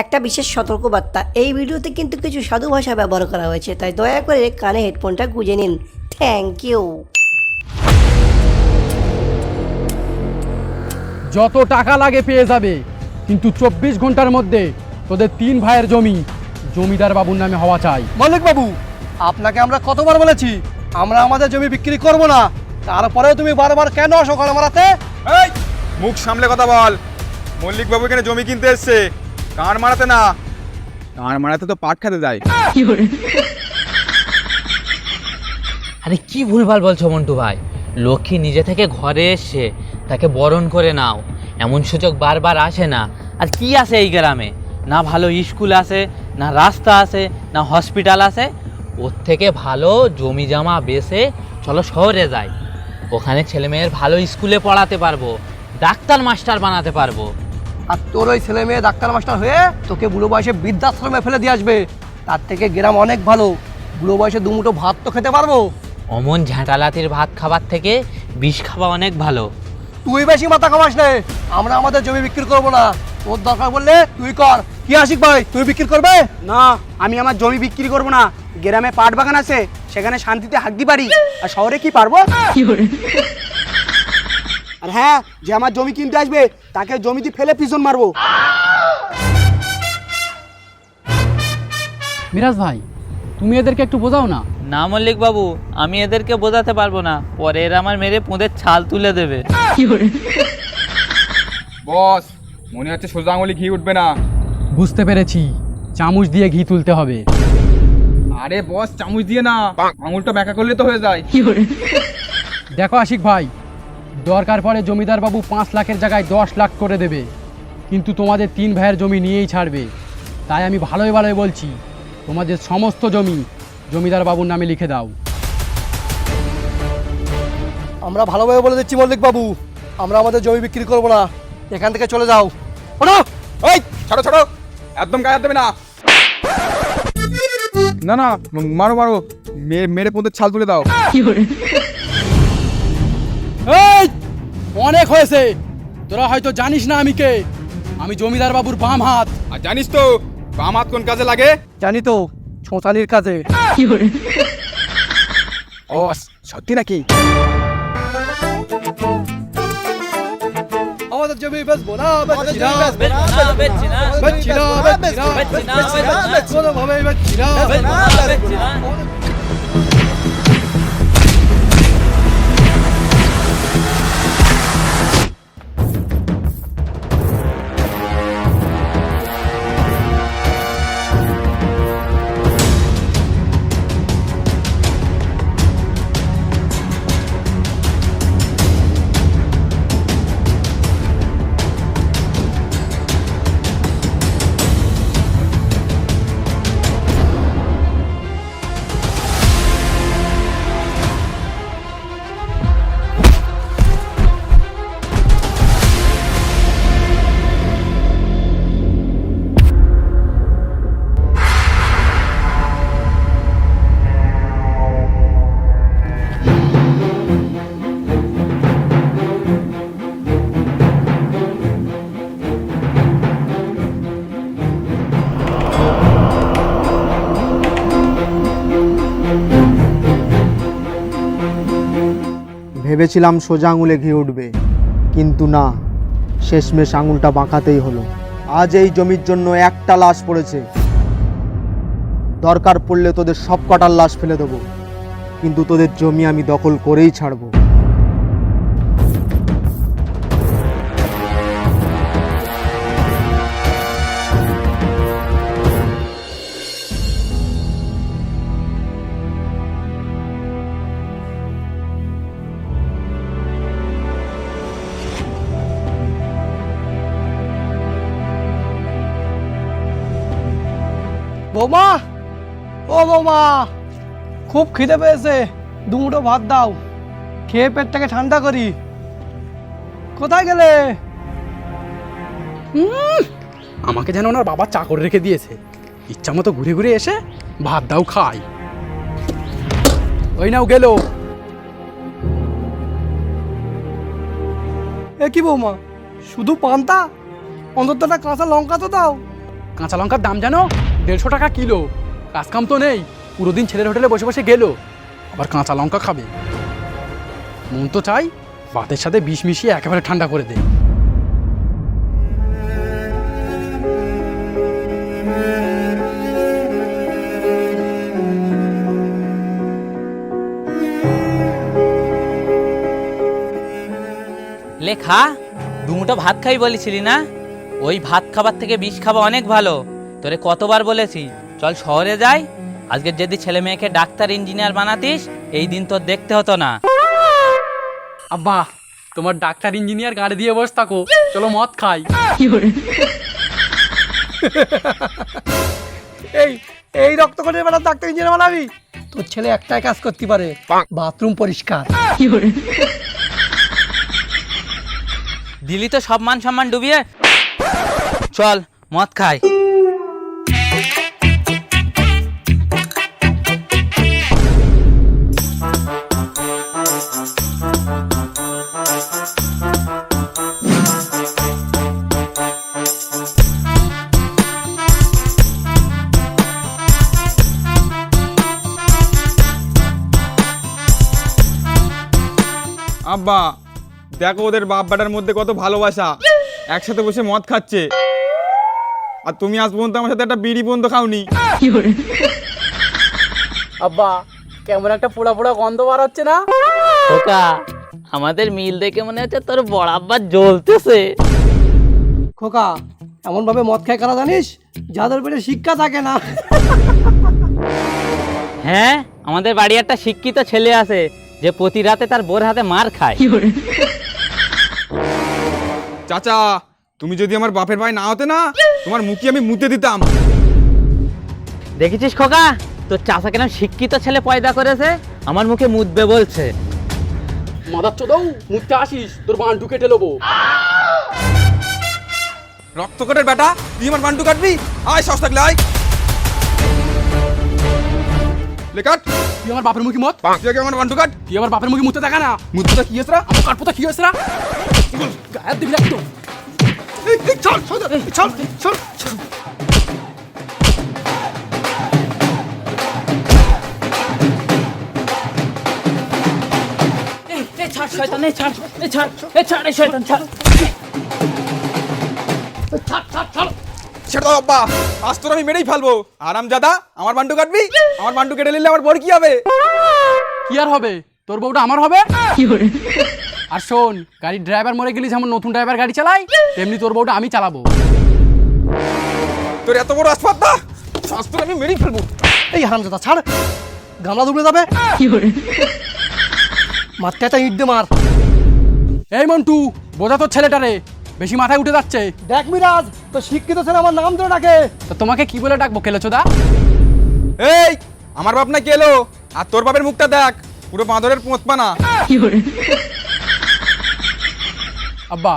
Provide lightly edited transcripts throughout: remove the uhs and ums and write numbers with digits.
একটা বিশেষ সতর্কবার্তা, এই ভিডিওতে কিন্তু কিছু সাধু ভাষা ব্যবহার করা হয়েছে, তাই দয়া করে কানে হেডফোনটা গুঁজে নিন। Thank you. যত টাকা লাগে পেয়ে যাবে, কিন্তু 24 ঘন্টার মধ্যে তোদের 3 ভাইয়ের জমি জমিদার বাবুর নামে হওয়া চাই। মালিক বাবু, আপনাকে আমরা কতবার বলেছি আমরা আমাদের জমি বিক্রি করব না, তারপরেও তুমি বারবার কেন আসো ঘরে মারাতে? এই মুখ সামলে কথা বল। মল্লিক বাবু এখানে জমি কিনতে এসছে, কান মারাতে না। কান মারাতে তো পাট খেতে যায়। আরে কি ভুলভাল বলছো মন্টু ভাই, লক্ষ্মী নিজে থেকে ঘরে এসে তাকে বরণ করে নাও, এমন সুযোগ বারবার আসে না। আর কি আছে এই গ্রামে? না ভালো স্কুল আছে, না রাস্তা আছে, না হসপিটাল আছে। ওর থেকে ভালো জমি জমা বেচে চলো শহরে যাই, ওখানে ছেলেমেয়ের ভালো স্কুলে পড়াতে পারবো, ডাক্তার মাস্টার বানাতে পারবো। আর তোর ওই ছেলে মেয়ে ডাক্তার মাস্টার হয়ে তোকে বুড়ো বয়সে বৃদ্ধাশ্রমে ফেলে দিয়ে আসবে, তার থেকে গ্রাম অনেক ভালো। বুড়ো বয়সে দুমুঠো ভাত তো খেতে পারবো। অমন ঝাঁটালাতির ভাত খাবার থেকে বিষ খাওয়া অনেক ভালো। তুই বেশি মাথা কামাস নে, আমরা আমাদের জমি বিক্রি করবো না। তোর দরকার বললে তুই কর। কি আশিক ভাই, তুই বিক্রি করবে? না, আমি আমার জমি বিক্রি করব না। গ্রামে পাট বাগান আছে, সেখানে শান্তিতে হাঁকতে পারি। আর শহরে কি পারবো? আর হ্যাঁ, যে আমার জমি কিনতে আসবে তাকে জমিতে ফেলে পিছন মারবো। মিরাজ ভাই, তুমি এদেরকে একটু বোঝাও না। না মল্লিক বাবু, আমি এদেরকে বোঝাতে পারবো না, পরে এরা আমার মেরে পোঁদের ছাল তুলে দেবে। বস, মনে হচ্ছে সোজা আঙুলে ঘি উঠবে না। বুঝতে পেরেছি, চামচ দিয়ে ঘি তুলতে হবে। আরে বস, চামচ দিয়ে না, আঙুলটা ব্যাকা করলে তো হয়ে যায়। দেখো আশিক ভাই, দরকার পড়ে জমিদার বাবু 5 লাখের জায়গায় 10 লাখ করে দেবে, কিন্তু তোমাদের 3 ভাইয়ের জমি নিয়েই ছাড়বে। তাই আমি ভালোই ভালোই বলছি, তোমাদের সমস্ত জমি জমিদার বাবুর নামে লিখে দাও। আমরা ভালোভাবে বলে দিচ্ছি মল্লিক বাবু, আমরা আমাদের জমি বিক্রি করবো না। এখান থেকে চলে যাও। ওঠো। ওই ছাড়ো ছাড়ো, একদম গায়ে হাত দেবে না। না না, মারো মারো, মেরে পোঁদের ছাল তুলে দাও। এই অনেক হয়েছে, তোরা হয়তো জানিস না আমি কে। আমি জমিদার বাবুর বাম হাত। আর জানিস তো বাম হাত কোন কাজে লাগে? জানি তো, ছোঁচালির কাজে। ও সত্যি নাকি? আমাদের জমি বেচবো না, বেচছি না, বেচছি না, বেচছি না, বেচছি না, বেচছি না, কোনোভাবেই বেচছি না। বেচছি না। ভেবেছিলাম সোজা আঙুলে ঘি উঠবে, কিন্তু না, শেষমেশ আঙুলটা বাঁকাতেই হলো। আজ এই জমির জন্য একটা লাশ পড়েছে, দরকার পড়লে তোদের সব কটার লাশ ফেলে দেবো, কিন্তু তোদের জমি আমি দখল করেই ছাড়বো। বৌমা, ও বৌমা, খুব খিদে পেয়েছে, দুমুঠো ভাত দাও, খেয়ে পেটটাকে ঠান্ডা করি। কোথায় গেলে? আমাকে যেন ওনার বাবা চাকর রেখে দিয়েছে, ইচ্ছা মতো ঘুরে ঘুরে এসে ভাত দাও খাই। ওই নাও গেল। এ কি বৌমা, শুধু পান্তা? অন্তত একটা কাঁচা লঙ্কা তো দাও। কাঁচা লঙ্কার দাম জানো 150 টাকা কিলো। কাজ কাম তো নেই, পুরো দিন ছেলের হোটেলে বসে বসে গেল, আবার কাঁচা লঙ্কা খাবে। মন তো চাই ভাতের সাথে বিষ মিশিয়ে একেবারে ঠান্ডা করে দেয়। লেখা দুমুটো ভাত খাই বলেছিলি না? ওই ভাত খাবার থেকে বিষ খাওয়া অনেক ভালো। তোরে কতবার বলেছি চল শহরে যাই, আজকে যদি ছেলে মেয়েকে ডাক্তার ইঞ্জিনিয়ার বানাতিস এই দিন তোর দেখতে হতো না। আব্বা তোমার ডাক্তার ইঞ্জিনিয়ার গাড়ি দিয়ে বস থাকো, চলো মদ খাই। এই এই রক্তকণের বেলা ডাক্তার ইঞ্জিনিয়ার বানাবি? তোর ছেলে একটাই কাজ করতে পারে, বাথরুম পরিষ্কার। দিলি তো সব মান সম্মান ডুবিয়ে, চল মদ খাই। আব্বা দেখো ওদের বাপ বেটার মধ্যে কত ভালোবাসা, একসাথে বসে মদ খাচ্ছে, আর তুমি আজ পর্যন্ত আমার সাথে একটা বিড়ি পর্যন্ত খাওনি। আব্বা কেমন একটা পোড়া পোড়া গন্ধ বার হচ্ছে না? খোকা আমাদের মিল দেখে মনে হচ্ছে তোর বড় আব্বা জ্বলতেছে। খোকা এমন ভাবে মদ খায় কারা জানিস? যাদের পেটে শিক্ষা থাকে না। হ্যাঁ, আমাদের বাড়ি একটা শিক্ষিত ছেলে আছে যে প্রতি রাতে তার বোর হাতে মার খায়। চাচা তুমি যদি আমার বাপের ভাই না হতে না, তোমার মুখে আমি মুতে দিতাম। দেখেছিস খোকা, তোর চাচা কেন শিক্ষিত ছেলে পয়দা করেছে, আমার মুখে মুতবে বলছে। মাদার চোদাও মুখতে আসিস, তোর বান্টু কেটে নেবো। রক্তকটের বেটা, তুই আমার বান্টু কাটবি? আয় সাহস থাকলে আয়। লেকাট, তুই আমার বাপের মুখে মত, তুই আগে আমার বান্টু কাট। তুই আমার বাপের মুখে মুখতে দেখা না। মুতটা কি হয়েছে? আমার কাটপোতা কি হয়েছে না? গায়ের দিবি একদম। চল চল চল চল চল। ছাড় শয়তান, এই ছাড়, এই ছাড়, এই ছাড়, এই শয়তান ছাড়। ছেড়ে দাও আব্বা, আজ তোর আমি মেরেই ফেলবো। আরামজাদা, আমার বান্টু কাটবি? আমার বান্টু কেটে নিলে আমার বর কি হবে? কি আর হবে, তোর বউটা আমার হবে। আর শোন, গাড়ির ড্রাইভার মরে গেলি যেমন নতুন ড্রাইভার গাড়ি চালাই, তেমনি তোর বউটা আমি চালাবো। তোর এত বড় আসপাতটা, আজ তোর আমি মেরেই ফেলবো। এই হারামজাদা ছাড়, গামলা ডুবে যাবে। মারতে একটা ইট দে মার। এই মন্টু, বোঝা তোর ছেলেটারে, বেশি মাথায় উঠে যাচ্ছে। দেখ মিরাজ, তো শিক্ষিত ছেলে আমার নাম ধরে ডাকে। তো তোমাকে কি বলে ডাকবো কেলেচোদা? এই আমার বাপ না কি এলো, আর তোর বাপের মুখটা দেখ, পুরো বাঁদরের পোঁতপানা। আব্বা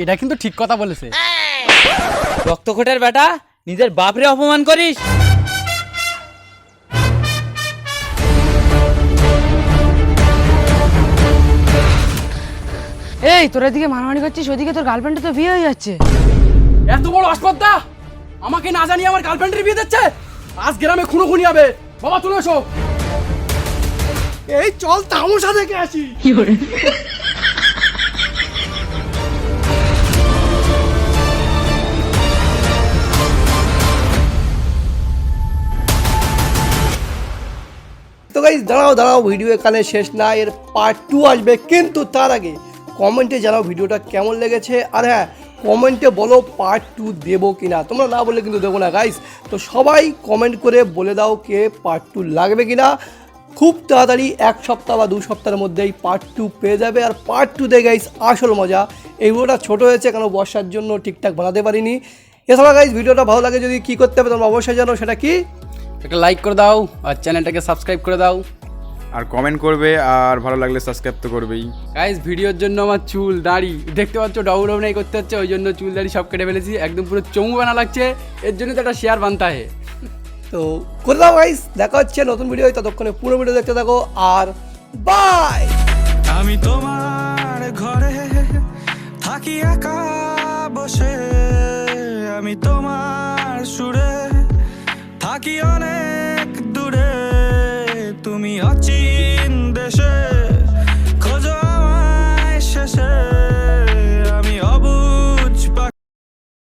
এটা কিন্তু ঠিক কথা বলেছে। রক্তকোটের বেটা, নিজের বাপরে অপমান করিস? এই তোরা এদিকে মারামারি করছিস, ওদিকে তোর গার্লফ্রেন্ডের তো বিয়ে হয়ে যাচ্ছে। এত বড় আসপাতটা আমাকে না জানিয়ে আমার গার্লফ্রেন্ডের বিয়ে দিচ্ছে। আজ গ্রামে খুনোখুনি হবে। বাবা তুলে এসো। এই চল তামসা দেখে আসি। তো গাইস দাঁড়াও দাঁড়াও, ভিডিও এখানে শেষ না, এর পার্ট 2 আসবে। কিন্তু তার আগে কমেন্টে জানাও ভিডিওটা কেমন লেগেছে, আর হ্যাঁ কমেন্টে বলো পার্ট 2 দেবো কিনা। তোমরা না বললে কিন্তু দেবো না গাইস। তো সবাই কমেন্ট করে বলে দাও কে পার্ট 2 লাগবে কিনা। খুব তাড়াতাড়ি 1 সপ্তাহ বা 2 সপ্তাহের মধ্যেই পার্ট 2 পেয়ে যাবে। আর পার্ট 2 গাইস আসল মজা। এই ভিডিওটা ছোটো হয়েছে কেন, বর্ষার জন্য ঠিকঠাক বানাতে পারিনি। এছাড়া গাইস ভিডিওটা ভালো লাগে যদি কী করতে হবে তোমরা অবশ্যই জানো, সেটা কি? একটা লাইক করে দাও আর চ্যানেলটাকে সাবস্ক্রাইব করে দাও। আর কমেন্ট করবে, আর ভালো লাগলে সাবস্ক্রাইব তো করবেই। গাইস ভিডিওর জন্য আমার চুল দাড়ি দেখতে পাচ্ছ ডাউ নাই করতে হচ্ছে, ওই জন্য চুল দাড়ি সব কেটে ফেলেছি, একদম পুরো চমু বানা লাগছে। এর জন্য তো একটা শেয়ার বানতে হয়। তো করে দাও গাইস, দেখা হচ্ছে নতুন ভিডিও। ততক্ষণে পুরো ভিডিও দেখতে থাকো, আর বাই। আমি তোমার ঘরে থাকি একা বসে, আমি তোমার সুরে থাকি অনেক দূরে, তুমি অচির